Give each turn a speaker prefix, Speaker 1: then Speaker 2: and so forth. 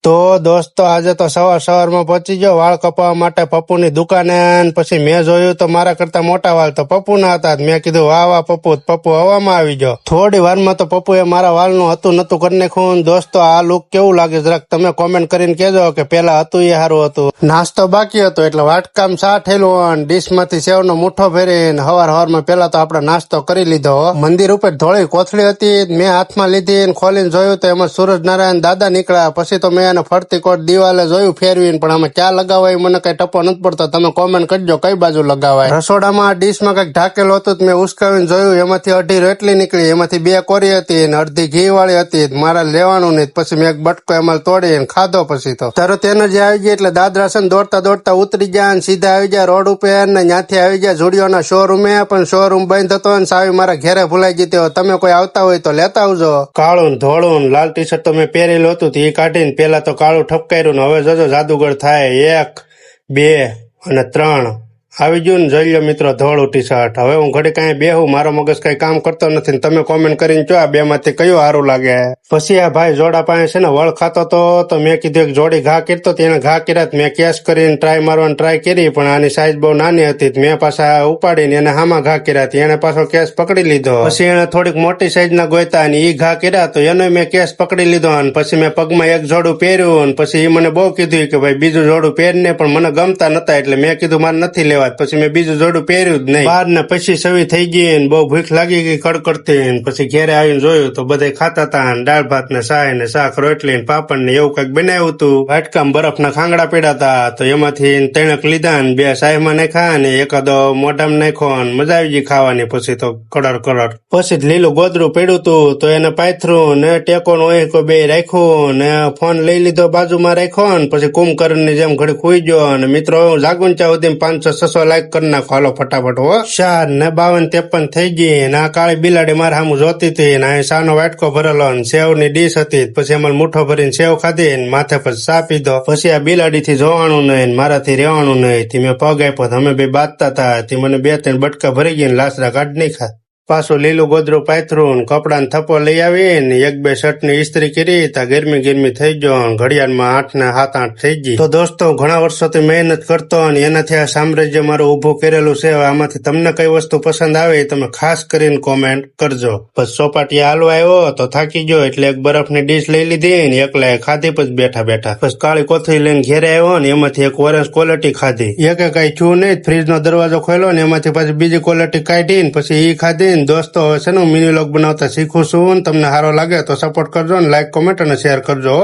Speaker 1: તો દોસ્તો આજે તો સવારમાં પહોંચી ગયો વાળ કપાવવા માટે પપ્પુની દુકાને. અને પછી મેં જોયું તો મારા કરતા મોટા વાળ તો પપ્પુના હતા. મેં કીધું વાહ વાહ પપ્પુ હવામાં આવી ગયો. થોડી વારમાં તો પપ્પુએ મારા વાળનું હતું નતું કરી નાખ્યું. દોસ્તો આ લુક કેવું લાગે જરાક તમે કોમેન્ટ કરીને કહેજો કે પેલા હતું એ સારું હતું. નાસ્તો બાકી હતો એટલે વાટકામ સા ઠેલું અને ડીશમાંથી સેવનો મુઠ્ઠો ભરીને હવારમાં પેલા તો આપણે નાસ્તો કરી લીધો. મંદિર ઉપર ધોળી કોથળી હતી મેં હાથમાં લીધી અને ખોલીને જોયું તો એમાં સૂરજનારાયણ દાદા નીકળ્યા. પછી તો મેં એને ફરતી કોટ દિવાલે જોયું ફેરવીને, પણ આમાં ક્યાં લગાવાય મને કઈ ટપો નથી પડતો. તમે કોમેન્ટ કરજો કઈ બાજુ લગાવાય. રસોડામાં ડીશમાં કઈક ઢાકેલું હતું મેં ઉસકાવીને જોયું, એમાંથી અઢી રોટલી નીકળી, એમાંથી 2 કોરી હતી અને અડધી ઘી વાળી હતી. મારા લેવાનું નહીં. પછી મેં એક બટકો એમાં તોડીને ખાધો. પછી તો તરત એનર્જી આવી ગઈ એટલે દાદરા છે દોડતા ઉતરી ગયા અને સીધા આવી ગયા રોડ ઉપર ને ત્યાંથી આવી ગયા ઝુડિયોના શોરૂમે. પણ શોરૂમ બંધ હતો અને સાવી મારા ઘેરે ભૂલાઈ ગઈ. તમે કોઈ આવતા હોય તો લેતા આવજો. કાળું ધોળું લાલ ટી શર્ટ તો મેં પહેરેલું હતું એ કાઢીને પેલા તો કાળું ઠપકાર્યું ને હવે જોજો જાદુગર થાય. 1 2 અને 3 આવી ગયું ને. જોઈ લો મિત્રો ધોળું ટી શર્ટ. હવે હું ઘડી કઈ બેહું, મારો મગજ કઈ કામ કરતો નથી. તમે કોમેન્ટ કરીને કહો આ 2 માંથી કયું સારું લાગે. પછી આ ભાઈ જોડા પાસે છે ને વળ ખાતો તો મેં કીધું એક જોડી ઘા કરતો એને ઘા કર્યા. મેં કેસ કરીને ટ્રાય મારવાની ટ્રાય કરી પણ આની સાઈઝ બહુ નાની હતી. મેં પાછા ઉપાડીને એને હામાં ઘા કર્યા. એને પાછો કેસ પકડી લીધો. પછી એને થોડીક મોટી સાઈઝ ના ગોયતા અને ઈ ઘા કર્યા તો એનો મેં કેસ પકડી લીધો. અને પછી મેં પગમાં એક જોડું પહેર્યું અને પછી એ મને બહુ કીધું કે ભાઈ બીજું જોડું પહેરને, પણ મને ગમતા નતા એટલે મેં કીધું મારે નથી લેવા. પછી મેં બીજું જોડું પહેર્યું જ નહીં. બહાર ને પછી સવી થઈ ગઈ ને બહુ ભૂખ લાગી ગઈ કડકડતી. પછી ઘેરે આવીને જોયું તો બધા ખાતા હતા. દાળ ભાત ને સાય ને શાક રોટલી ને પાપડ ને એવું કઈક બનાવ્યું હતું. વાટકામ બરફના ખાંગડા પીડા હતા તો એમાંથી 3 લીધા ને 2 સાયમાં નાખ્યા ને એકાદો મોઢામાં નાખ્યો ને મજા આવી ગઈ ખાવાની. પછી તો કડર પછી લીલું ગોદરું પડ્યું હતું તો એને પાથરું ને ટેકો નો બે રાખ્યું ને ફોન લઈ લીધો બાજુમાં રાખ્યો ને પછી કુંભકર્ણ ની જેમ ઘડી ખુઈ ગયો. અને મિત્રો જાગુન ચા સુધી 500-600 લાઈક કરી નાખો હાલો ફટાફટ. 4 ને 52-53 થઈ ગઈ ને આ કાળી બિલાડી મારા સામું જોતી હતી ને અહીં સાનો વાટકો ભરેલો ને સેવ ની ડીશ હતી. પછી એમાં મુઠ્ઠો ભરીને સેવ ખાધી ને માથે પછી ચા પીધો. પછી આ બિલાડી થી જોવાનું નહીં મારાથી રહેવાનું નહીં. મેં પગ આપ્યો અમે બે બાંધતા હતા. મને 2-3 બટકા ભરી ગઈ લાસરા કાઢ નાખ્યા. પાછું લીલું ગોદરું પાથરું કપડા થપ્પો લઈ આવી ને 1-2 શર્ટ ની ઇસ્ત્રી કરી તા ગરમી થઈ ગયો. ઘડિયાળમાં 8 ને 7-8 થઈ ગઈ. તો દોસ્તો ઘણા વર્ષોથી મહેનત કરતો અને એનાથી આ સામ્રાજ્ય મારું ઉભું કરેલું છે. આમાંથી તમને કઈ વસ્તુ પસંદ આવે તમે ખાસ કરીને કોમેન્ટ કરજો. પછી ચોપાટી હાલવા આવ્યો તો થાકી ગયો એટલે એક બરફની ડીશ લઈ લીધી ને એકલા ખાધી. પછી બેઠા પછી કાળી કોથળી લઈને ઘેરે આવ્યો ને એમાંથી એક ઓરેન્જ ક્વોલિટી ખાધી. એક કઈ છું નહીં. ફ્રીજ નો દરવાજો ખોલ્યો ને એમાંથી પછી બીજી ક્વોલિટી કાઢી ને પછી ઈ ખાધી. દોસ્તો હવે છે ને મિની વ્લોગ બનાવતા શીખું છું. તમને સારો લાગે તો સપોર્ટ કરજો ને લાઈક કોમેન્ટ અને શેર કરજો.